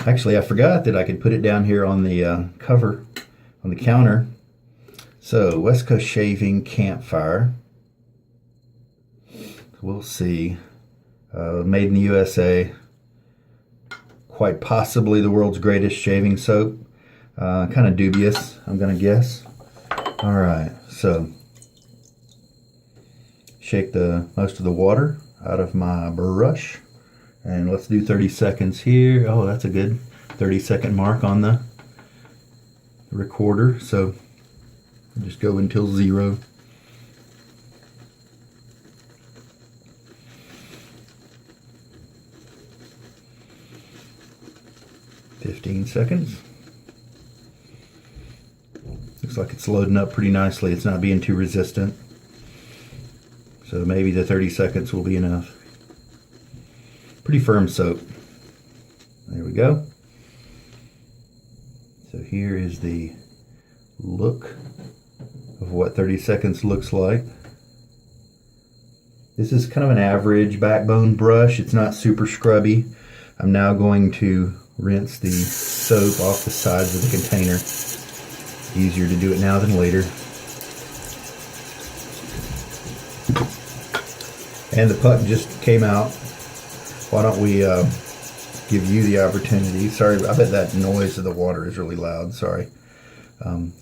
Actually, I forgot that I could put it down here on the cover, on the counter. So, West Coast Shaving Campfire. We'll see. Made in the USA. Quite possibly the world's greatest shaving soap. Kind of dubious, I'm going to guess. Alright, so shake the most of the water out of my brush. And let's do 30 seconds here. Oh, that's a good 30-second mark on the recorder. So just go until 0. "15 seconds. Looks like it's loading up pretty nicely. It's not being too resistant. So maybe the 30 seconds will be enough. Pretty firm soap. There we go. So here is the look of what 30 seconds looks like. This is kind of an average backbone brush. It's not super scrubby. I'm now going to rinse the soap off the sides of the container. Easier to do it now than later. And the puck just came out. Why don't we give you the opportunity? Sorry, I bet that noise of the water is really loud. Sorry.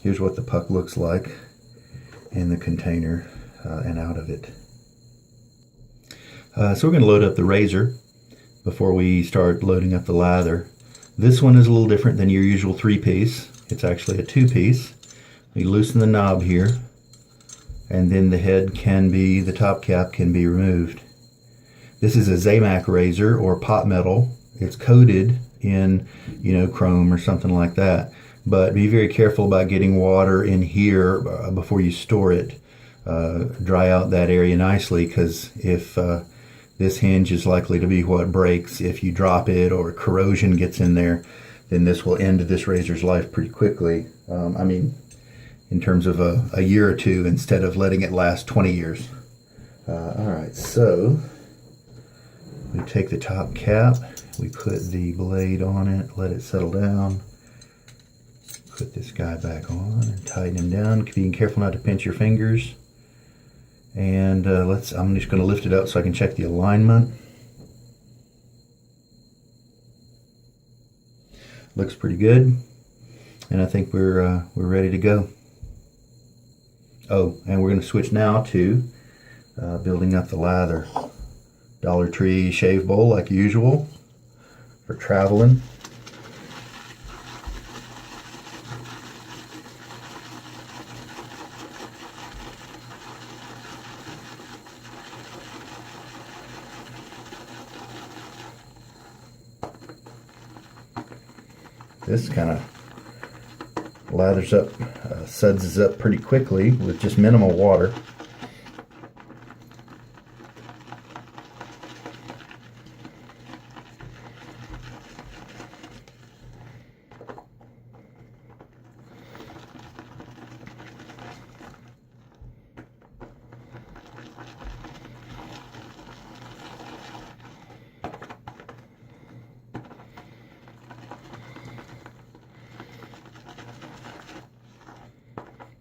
Here's what the puck looks like in the container and out of it. So we're going to load up the razor before we start loading up the lather. This one is a little different than your usual 3-piece. It's actually a 2-piece. We loosen the knob here, and then the head can be, the top cap can be removed. This is a Zamac razor or pot metal. It's coated in, chrome or something like that. But be very careful about getting water in here before you store it. Dry out that area nicely, because if this hinge is likely to be what breaks if you drop it or corrosion gets in there, then this will end this razor's life pretty quickly. I mean, in terms of a year or two instead of letting it last 20 years. Alright, so we take the top cap, we put the blade on it, let it settle down, put this guy back on and tighten him down, being careful not to pinch your fingers. And I'm just going to lift it up so I can check the alignment. Looks pretty good, and I think we're ready to go. Oh, and we're going to switch now to building up the lather. Dollar Tree shave bowl like usual for traveling. This kind of lathers up, suds up pretty quickly with just minimal water.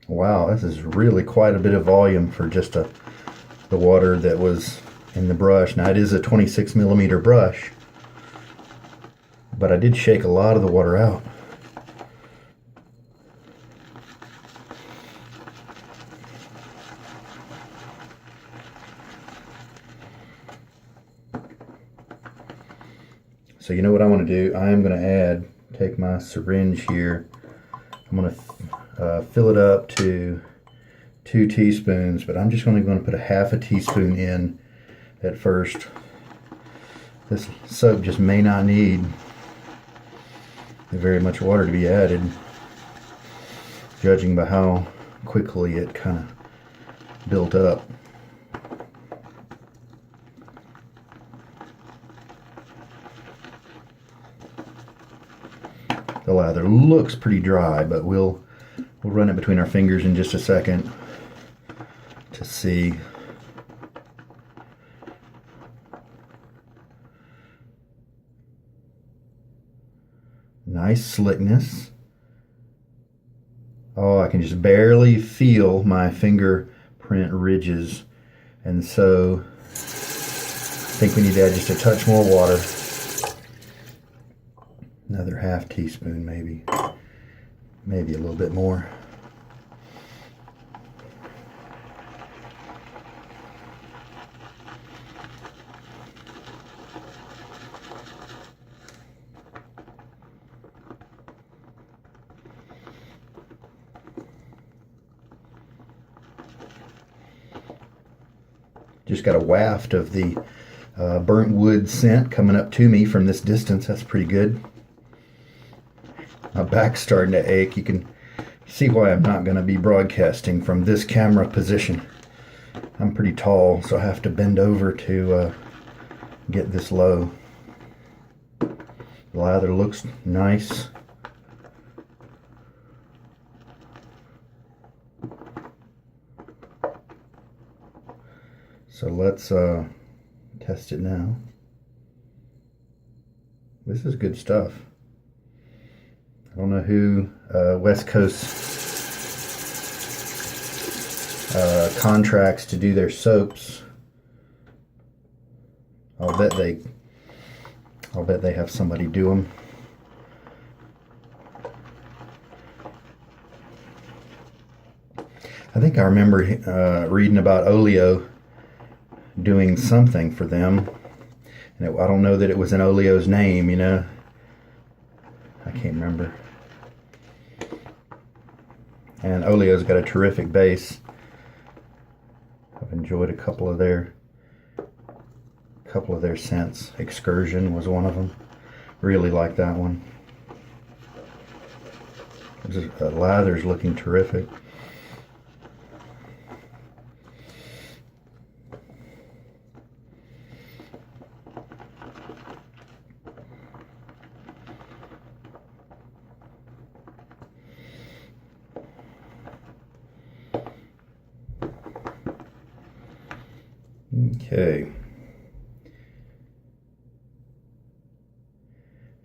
Wow, this is really quite a bit of volume for just the water that was in the brush. Now it is a 26 millimeter brush, but I did shake a lot of the water out. So you know what I want to do? I am going to take my syringe here. I'm going to fill it up to 2 teaspoons, but I'm just only going to put a half a teaspoon in at first. This soap just may not need very much water to be added, judging by how quickly it kind of built up. The lather looks pretty dry, but we'll run it between our fingers in just a second to see. Nice slickness. Oh, I can just barely feel my fingerprint ridges. And so I think we need to add just a touch more water. Another half teaspoon maybe. Maybe a little bit more. Just got a waft of the burnt wood scent coming up to me from this distance. That's pretty good. My back's starting to ache. You can see why I'm not going to be broadcasting from this camera position. I'm pretty tall, so I have to bend over to get this low. The lather looks nice. So let's test it now. This is good stuff. I don't know who West Coast contracts to do their soaps. I'll bet they have somebody do them. I think I remember reading about Oleo doing something for them, and I don't know that it was in Oleo's name, you know. I can't remember. And Oleo's got a terrific base. I've enjoyed a couple of their scents. Excursion was one of them. Really like that one. The lather's looking terrific. Okay,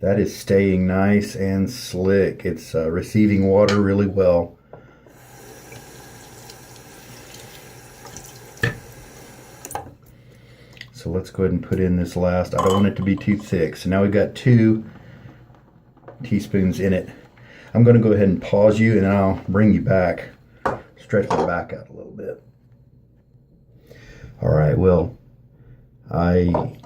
that is staying nice and slick. It's receiving water really well. So let's go ahead and put in this last. I don't want it to be too thick. So now we've got 2 teaspoons in it. I'm going to go ahead and pause you and then I'll bring you back. Stretch my back out a little bit. All right, well, I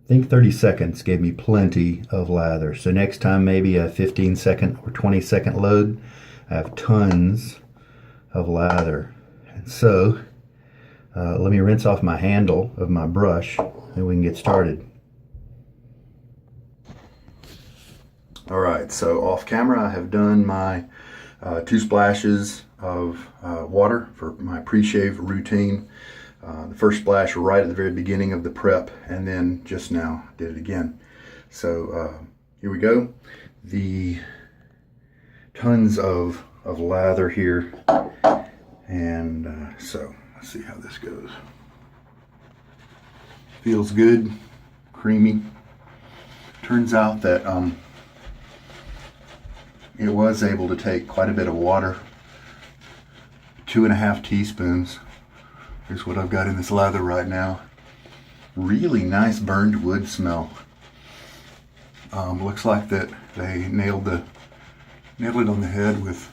think 30 seconds gave me plenty of lather. So next time, maybe a 15-second or 20-second load. I have tons of lather. And so let me rinse off my handle of my brush and we can get started. All right, so off camera, I have done my 2 splashes of water for my pre-shave routine. The first splash right at the very beginning of the prep, and then just now did it again. So here we go. The tons of lather here, and so let's see how this goes. Feels good, creamy. Turns out that it was able to take quite a bit of water. 2.5 teaspoons. Here's what I've got in this lather right now. Really nice burned wood smell. Looks like that they nailed it on the head with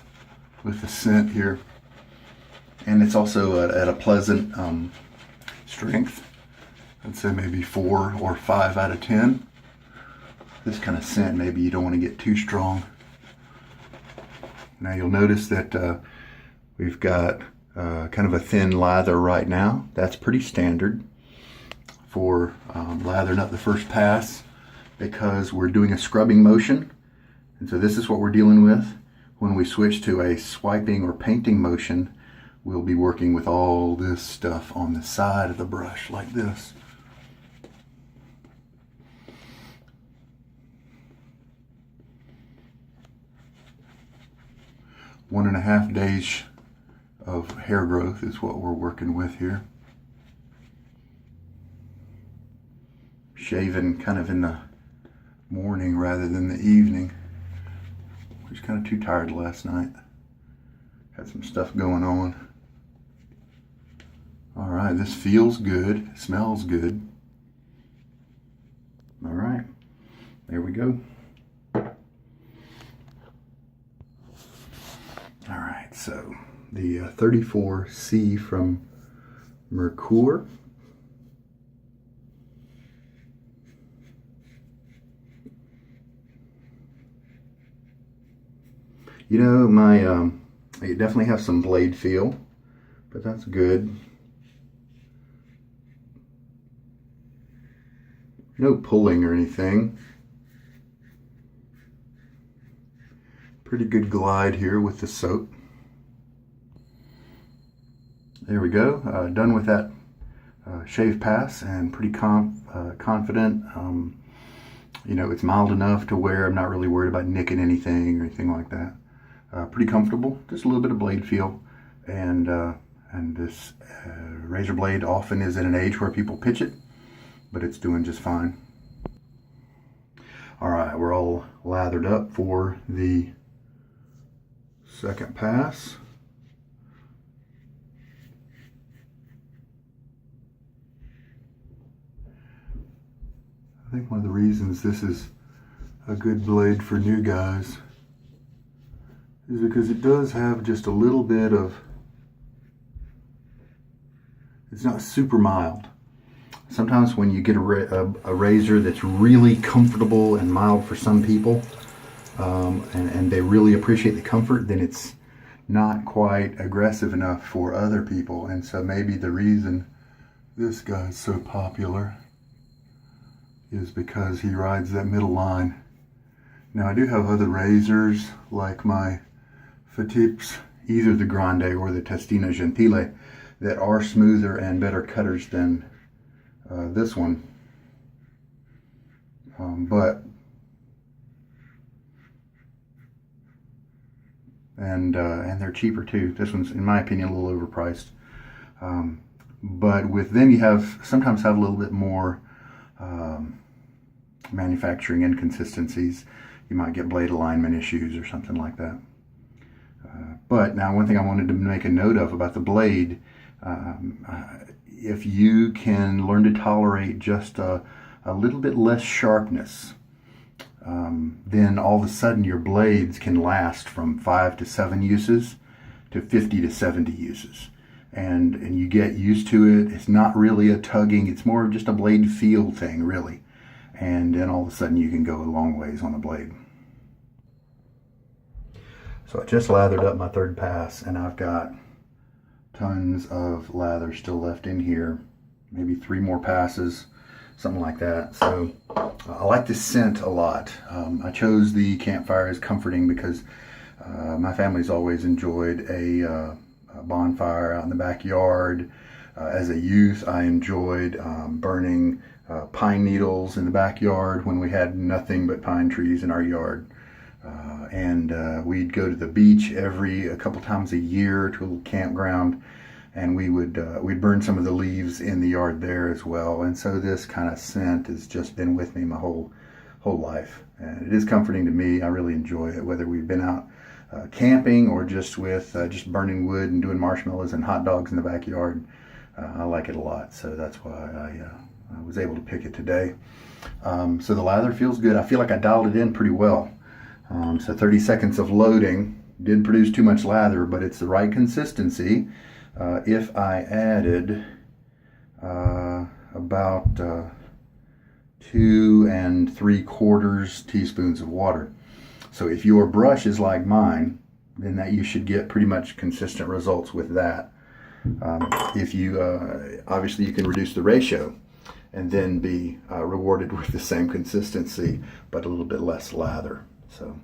the scent here, and it's also at a pleasant strength. I'd say maybe 4 or 5 out of 10. This kind of scent, maybe you don't want to get too strong. Now you'll notice that we've got kind of a thin lather right now. That's pretty standard for lathering up the first pass because we're doing a scrubbing motion. And so this is what we're dealing with. When we switch to a swiping or painting motion, we'll be working with all this stuff on the side of the brush like this. One and a half days of hair growth is what we're working with here. Shaving kind of in the morning rather than the evening. I was kind of too tired last night. Had some stuff going on. All right, this feels good, smells good. All right, there we go. All right, so the 34C from Merkur. You know, I definitely have some blade feel, but that's good. No pulling or anything. Pretty good glide here with the soap. There we go, done with that shave pass, and pretty confident. You know, it's mild enough to where I'm not really worried about nicking anything or anything like that. Pretty comfortable, just a little bit of blade feel, and this razor blade often is at an age where people pitch it, but it's doing just fine. All right, we're all lathered up for the second pass. I think one of the reasons this is a good blade for new guys is because it does have just a little bit of, it's not super mild. Sometimes when you get a razor that's really comfortable and mild for some people, and they really appreciate the comfort, then it's not quite aggressive enough for other people. And so maybe the reason this guy's so popular is because he rides that middle line. Now I do have other razors like my Fatip's, either the Grande or the Testina Gentile, that are smoother and better cutters than this one. And they're cheaper too. This one's, in my opinion, a little overpriced. But with them, you sometimes have a little bit more manufacturing inconsistencies. You might get blade alignment issues or something like that. But now, one thing I wanted to make a note of about the blade, if you can learn to tolerate just a little bit less sharpness, then all of a sudden your blades can last from 5 to 7 uses to 50 to 70 uses. And you get used to it. It's not really a tugging, it's more of just a blade feel thing, really. And then all of a sudden you can go a long ways on a blade. So I just lathered up my third pass, and I've got tons of lather still left in here. Maybe 3 more passes, something like that. So I like this scent a lot. I chose the Campfire as comforting because my family's always enjoyed a bonfire out in the backyard. As a youth, I enjoyed burning pine needles in the backyard when we had nothing but pine trees in our yard. And we'd go to the beach a couple times a year to a little campground, and we'd burn some of the leaves in the yard there as well. And so this kind of scent has just been with me my whole life, and it is comforting to me. I really enjoy it, whether we've been out camping or just with just burning wood and doing marshmallows and hot dogs in the backyard. I like it a lot, so that's why I was able to pick it today. So the lather feels good. I feel like I dialed it in pretty well. So 30 seconds of loading didn't produce too much lather, but it's the right consistency. If I added about 2 3/4 teaspoons of water. So if your brush is like mine, then that you should get pretty much consistent results with that. If you obviously you can reduce the ratio and then be rewarded with the same consistency but a little bit less lather. So,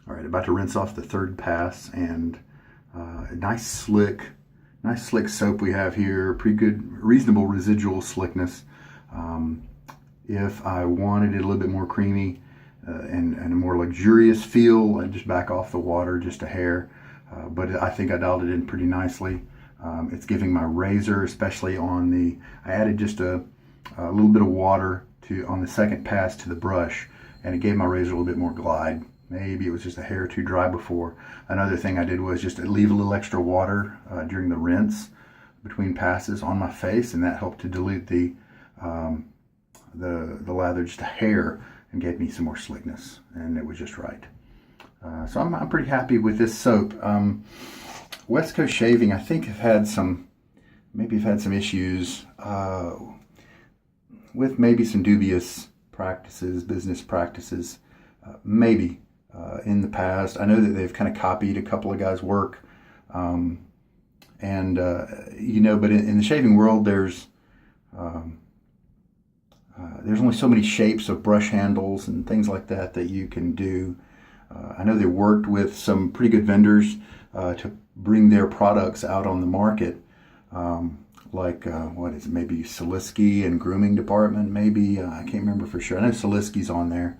all right, about to rinse off the third pass, and a nice slick soap we have here. Pretty good, reasonable residual slickness. If I wanted it a little bit more creamy and a more luxurious feel, I'd just back off the water just a hair. But I think I dialed it in pretty nicely. It's giving my razor, especially on I added just a little bit of water on the second pass to the brush, and it gave my razor a little bit more glide. Maybe it was just a hair too dry before. Another thing I did was just leave a little extra water during the rinse between passes on my face, and that helped to dilute the lather just a hair and gave me some more slickness, and it was just right. So I'm pretty happy with this soap. West Coast Shaving, I think have had some issues with maybe some dubious practices, business practices, maybe in the past. I know that they've kind of copied a couple of guys' work, you know, but in the shaving world, there's only so many shapes of brush handles and things like that that you can do. I know they worked with some pretty good vendors to bring their products out on the market, like what is it, maybe Salisky and Grooming Department, maybe, I can't remember for sure. I know Salisky's on there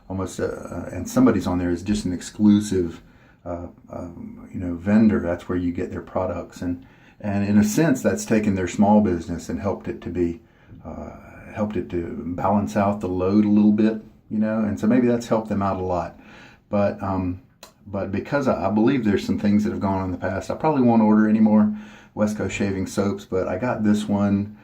almost, and somebody's on there is just an exclusive you know, vendor. That's where you get their products, and in a sense that's taken their small business and helped it to be helped it to balance out the load a little bit, you know, and so maybe that's helped them out a lot. But because I believe there's some things that have gone on in the past, I probably won't order any more West Coast Shaving soaps, but I got this one.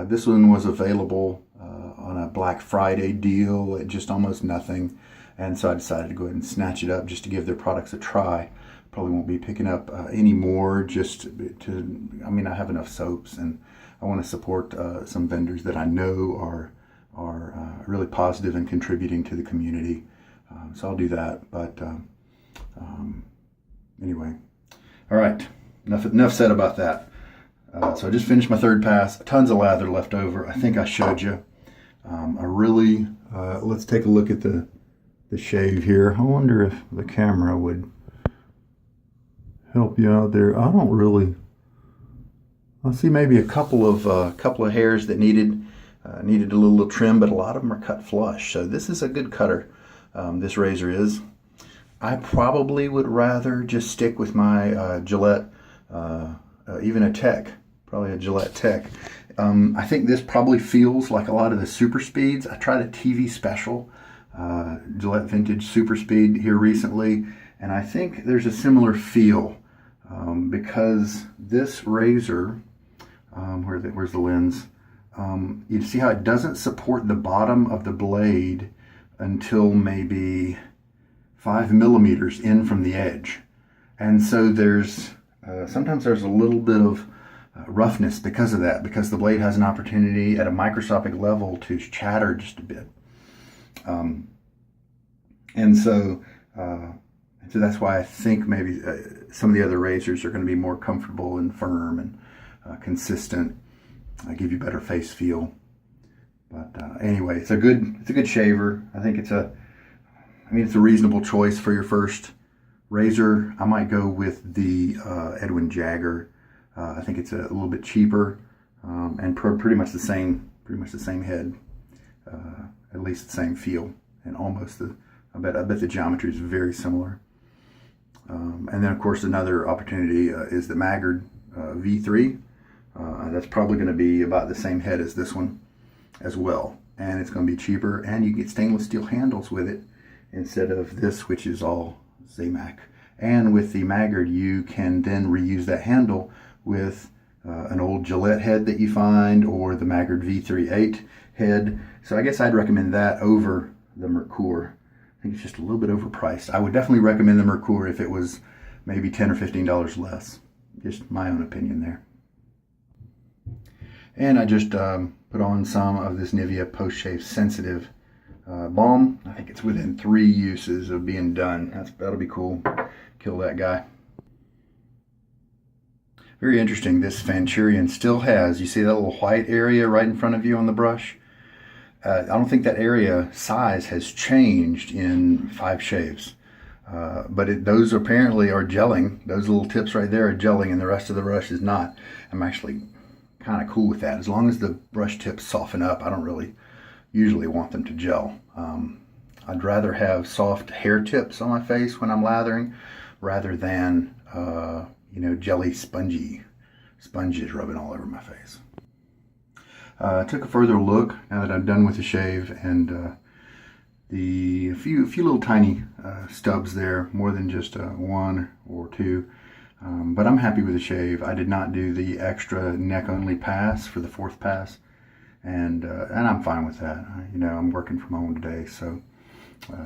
This one was available on a Black Friday deal at just almost nothing, and so I decided to go ahead and snatch it up just to give their products a try. Probably won't be picking up any more, just to, I mean, I have enough soaps, and I want to support some vendors that I know are really positive and contributing to the community. So I'll do that. But anyway, all right. Enough said about that. So I just finished my third pass. Tons of lather left over. I think I showed you. Let's take a look at the shave here. I wonder if the camera would help you out there. I don't really. I see maybe a couple of hairs that needed a little trim, but a lot of them are cut flush. So this is a good cutter. This razor is. I probably would rather just stick with my Gillette, even a Tech, probably a Gillette Tech. I think this probably feels like a lot of the Super Speeds. I tried a TV special, Gillette Vintage Super Speed here recently, and I think there's a similar feel because this razor, where's the lens? You see how it doesn't support the bottom of the blade until maybe 5 millimeters in from the edge, and so there's sometimes there's a little bit of roughness because of that, because the blade has an opportunity at a microscopic level to chatter just a bit, and so that's why I think maybe some of the other razors are going to be more comfortable and firm and consistent, give you better face feel. But anyway, it's a good shaver. I think it's a reasonable choice for your first razor. I might go with the Edwin Jagger. I think it's a little bit cheaper and pretty much the same head, at least the same feel, and almost I bet the geometry is very similar. And then of course another opportunity is the Maggard V3. That's probably going to be about the same head as this one as well, and it's going to be cheaper, and you get stainless steel handles with it instead of this, which is all Zamac. And with the Maggard, you can then reuse that handle with an old Gillette head that you find, or the Maggard V38 head. So I guess I'd recommend that over the Merkur. I think it's just a little bit overpriced. I would definitely recommend the Merkur if it was maybe $10 or $15 less. Just my own opinion there. And I just put on some of this Nivea post-shave sensitive balm. I think it's within 3 uses of being done. That'll be cool. Kill that guy. Very interesting. This Fanchurian still has, you see that little white area right in front of you on the brush? I don't think that area size has changed in 5 shaves. But those apparently are gelling. Those little tips right there are gelling, and the rest of the brush is not. I'm actually kind of cool with that. As long as the brush tips soften up, I don't really usually want them to gel. I'd rather have soft hair tips on my face when I'm lathering rather than jelly sponges rubbing all over my face. took a further look now that I'm done with the shave, and the few little tiny stubs there, more than just one or two. But I'm happy with the shave. I did not do the extra neck only pass for the fourth pass, and I'm fine with that. You know, I'm working from home today, so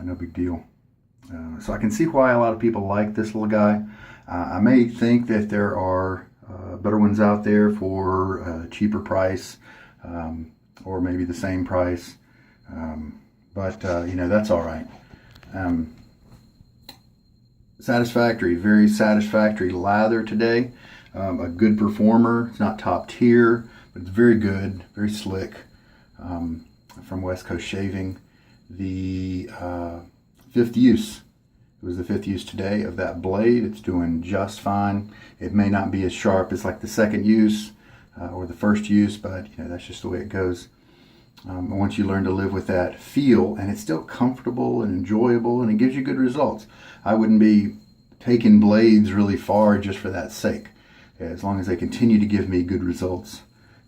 no big deal. So I can see why a lot of people like this little guy. I may think that there are better ones out there for a cheaper price, or maybe the same price, but you know, that's all right. Satisfactory, very satisfactory lather today. A good performer. It's not top tier, but it's very good, very slick, from West Coast Shaving. The fifth use. It was the fifth use today of that blade. It's doing just fine. It may not be as sharp as like the second use or the first use, but you know, that's just the way it goes. Once you learn to live with that feel, and it's still comfortable and enjoyable, and it gives you good results. I wouldn't be taking blades really far just for that sake. As long as they continue to give me good results,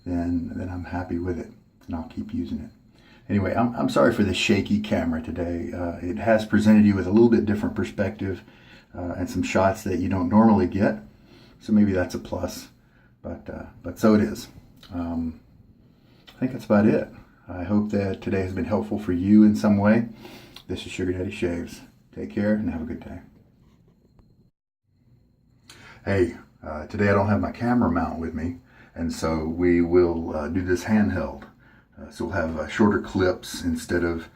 then I'm happy with it, and I'll keep using it. Anyway, I'm sorry for the shaky camera today. It has presented you with a little bit different perspective and some shots that you don't normally get. So maybe that's a plus, but so it is. I think that's about it. I hope that today has been helpful for you in some way. This is Sugar Daddy Shaves. Take care and have a good day. Hey, today I don't have my camera mount with me, and so we will do this handheld. So we'll have shorter clips instead of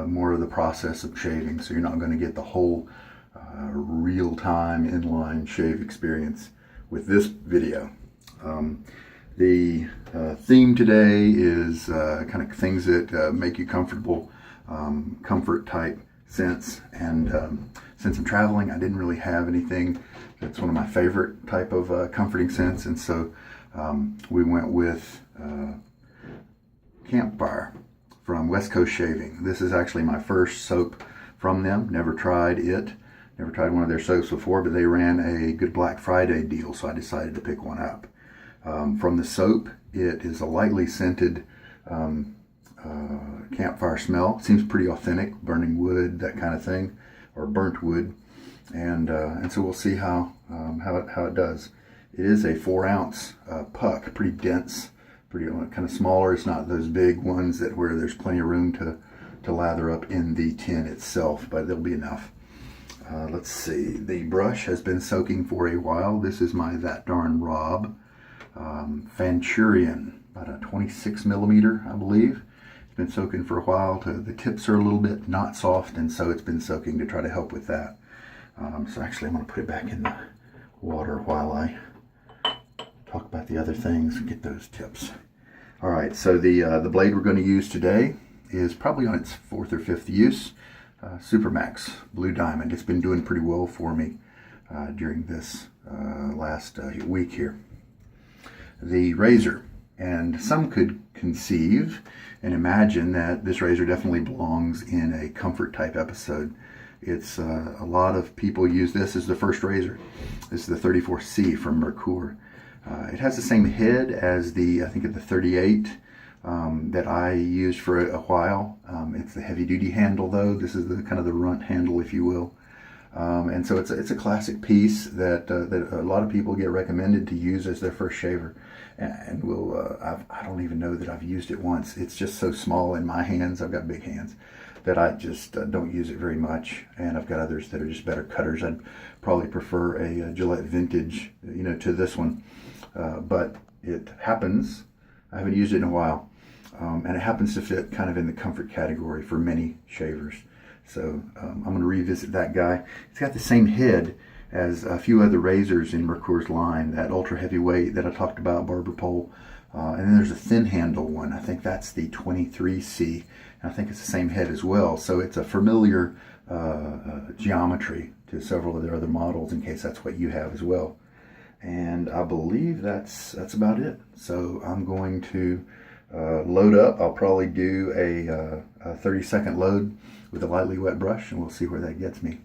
more of the process of shaving. So you're not going to get the whole real-time inline shave experience with this video. The theme today is kind of things that make you comfortable, comfort type scents. And since I'm traveling, I didn't really have anything that's one of my favorite type of comforting scents. And so we went with Campfire from West Coast Shaving. This is actually my first soap from them. Never tried it. Never tried one of their soaps before, but they ran a Good Black Friday deal, so I decided to pick one up. From the soap, it is a lightly scented campfire smell. Seems pretty authentic, burning wood, that kind of thing, or burnt wood. And so we'll see how it does. It is a 4-ounce puck, pretty dense, pretty kind of smaller. It's not those big ones that where there's plenty of room to lather up in the tin itself, but there'll be enough. Let's see. The brush has been soaking for a while. This is my That Darn Rob Fanchurian, about a 26 millimeter, I believe. It's been soaking for a while. The tips are a little bit not soft, and so it's been soaking to try to help with that. So actually, I'm going to put it back in the water while I talk about the other things and get those tips. All right, so the blade we're going to use today is probably on its 4th or 5th use. Supermax Blue Diamond. It's been doing pretty well for me during this last week here. The razor, and some could conceive and imagine that this razor definitely belongs in a comfort type episode. It's a lot of people use this as the first razor. This is the 34C from Merkur. It has the same head as the, I think, the 38 that I used for a while. It's the heavy duty handle though. This is the kind of the runt handle, if you will. And so it's a classic piece that a lot of people get recommended to use as their first shaver. And I don't even know that I've used it once. It's just so small in my hands. I've got big hands that I just don't use it very much. And I've got others that are just better cutters. I'd probably prefer a Gillette Vintage, to this one. But it happens. I haven't used it in a while. And it happens to fit kind of in the comfort category for many shavers. So I'm going to revisit that guy. It's got the same head as a few other razors in Merkur's line, that ultra heavyweight that I talked about, barber pole. And then there's a thin handle one. I think that's the 23C. And I think it's the same head as well. So it's a familiar geometry to several of their other models, in case that's what you have as well. And I believe that's about it. So I'm going to load up. I'll probably do a 30-second load with a lightly wet brush, and we'll see where that gets me.